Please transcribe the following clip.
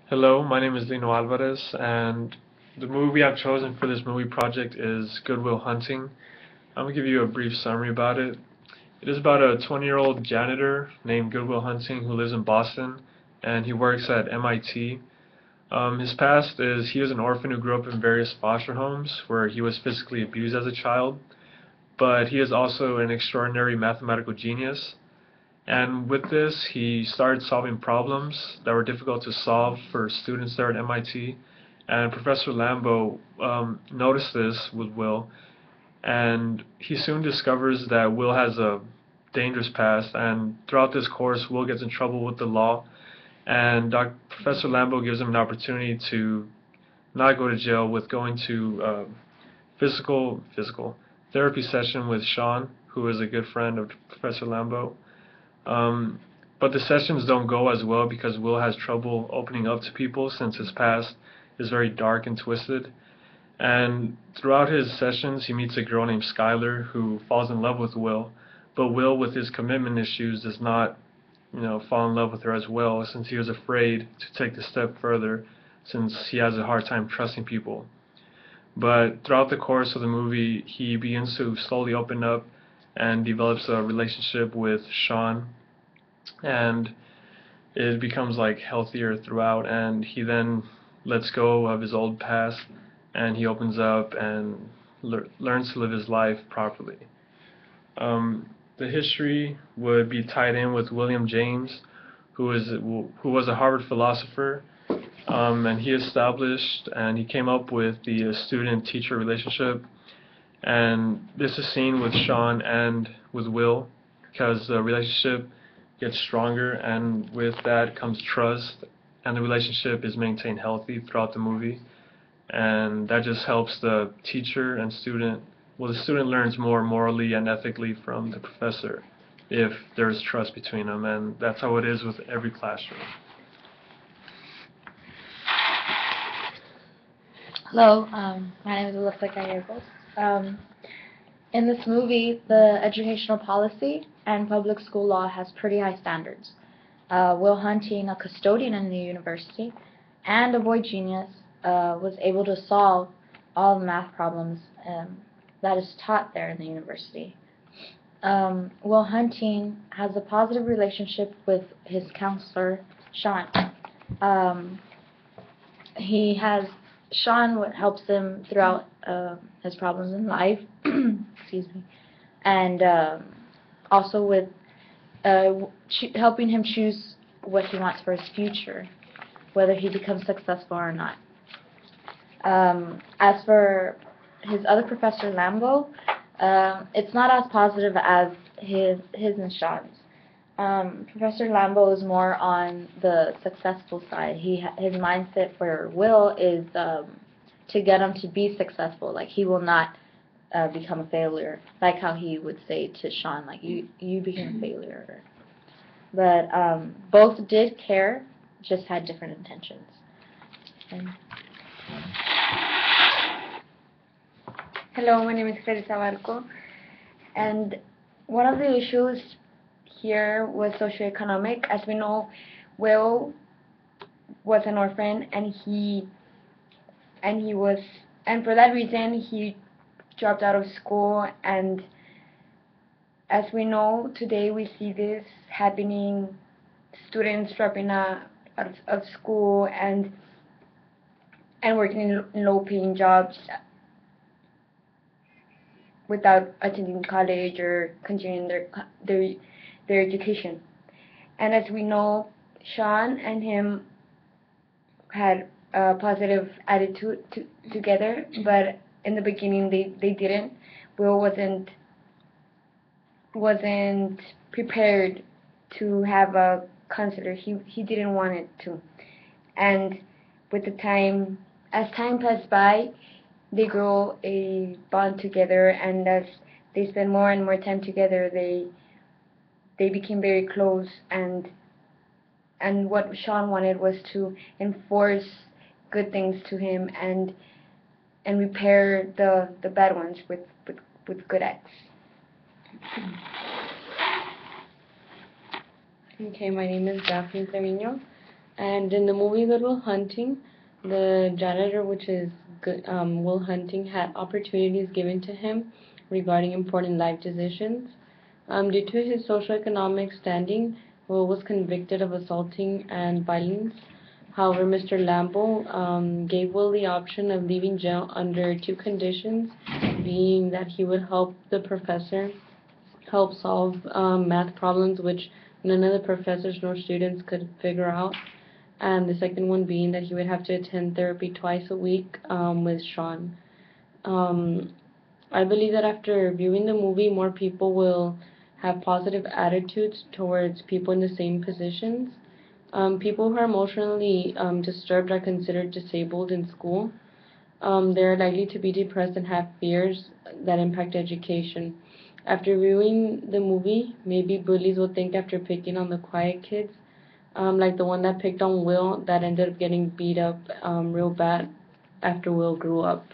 Hello, my name is Lino Alvarez, and the movie I've chosen for this movie project is Good Will Hunting. I'm going to give you a brief summary about it. It is about a 20-year-old janitor named Good Will Hunting who lives in Boston, and he works at MIT. His past is he was an orphan who grew up in various foster homes where he was physically abused as a child, but he is also an extraordinary mathematical genius. And with this, he started solving problems that were difficult to solve for students there at MIT. And Professor Lambo noticed this with Will, and he soon discovers that Will has a dangerous past. And throughout this course, Will gets in trouble with the law, and Professor Lambo gives him an opportunity to not go to jail with going to physical therapy session with Sean, who is a good friend of Professor Lambo. Um, but the sessions don't go as well because Will has trouble opening up to people since his past is very dark and twisted. And throughout his sessions, he meets a girl named Skylar who falls in love with Will. But Will, with his commitment issues, does not, fall in love with her as well since he was afraid to take the step further since he has a hard time trusting people. But throughout the course of the movie, he begins to slowly open up and develops a relationship with Sean, and it becomes like healthier throughout, and he then lets go of his old past and he opens up and learns to live his life properly. The history would be tied in with William James, who was a Harvard philosopher, and he established and he came up with the student-teacher relationship. And this is seen with Sean and with Will because the relationship gets stronger, and with that comes trust, and the relationship is maintained healthy throughout the movie. And that just helps the teacher and student. Well, the student learns more morally and ethically from the professor if there's trust between them, and that's how it is with every classroom. Hello, my name is Alyssa Gallegos. In this movie, the educational policy and public school law has pretty high standards. Will Hunting, a custodian in the university and a boy genius, was able to solve all the math problems that is taught there in the university. Will Hunting has a positive relationship with his counselor, Sean. He has Sean helps him throughout his problems in life, excuse me, and also with helping him choose what he wants for his future, whether he becomes successful or not. As for his other professor, Lambo, it's not as positive as his and Sean's. Professor Lambo is more on the successful side. His mindset for Will is to get him to be successful. Like, he will not become a failure, like how he would say to Sean, like, you became a failure. But both did care, just had different intentions. And Hello, my name is Clarissa Barco, and one of the issues here was socioeconomic. As we know, Will was an orphan, and for that reason he dropped out of school. And as we know today, we see this happening: students dropping out of school and working in low-paying jobs without attending college or continuing their education. And as we know, Sean and him had a positive attitude together, but in the beginning they didn't. Will wasn't prepared to have a counselor. He didn't want it to. And with the time, as time passed by, they grow a bond together, and as they spend more and more time together, they became very close. And what Sean wanted was to enforce good things to him and repair the bad ones with good acts. Okay, my name is Daphne Trevino, And in the movie Good Will Hunting, the janitor, which is Will Hunting, had opportunities given to him regarding important life decisions. Due to his socioeconomic standing, Will was convicted of assaulting and violence. However, Mr. Lambo gave Will the option of leaving jail under two conditions, being that he would help the professor help solve math problems which none of the professors nor students could figure out, and the second one being that he would have to attend therapy twice a week with Sean. Um, I believe that after viewing the movie, more people will have positive attitudes towards people in the same positions. People who are emotionally disturbed are considered disabled in school. They're likely to be depressed and have fears that impact education. After viewing the movie, maybe bullies will think after picking on the quiet kids, like the one that picked on Will that ended up getting beat up real bad after Will grew up.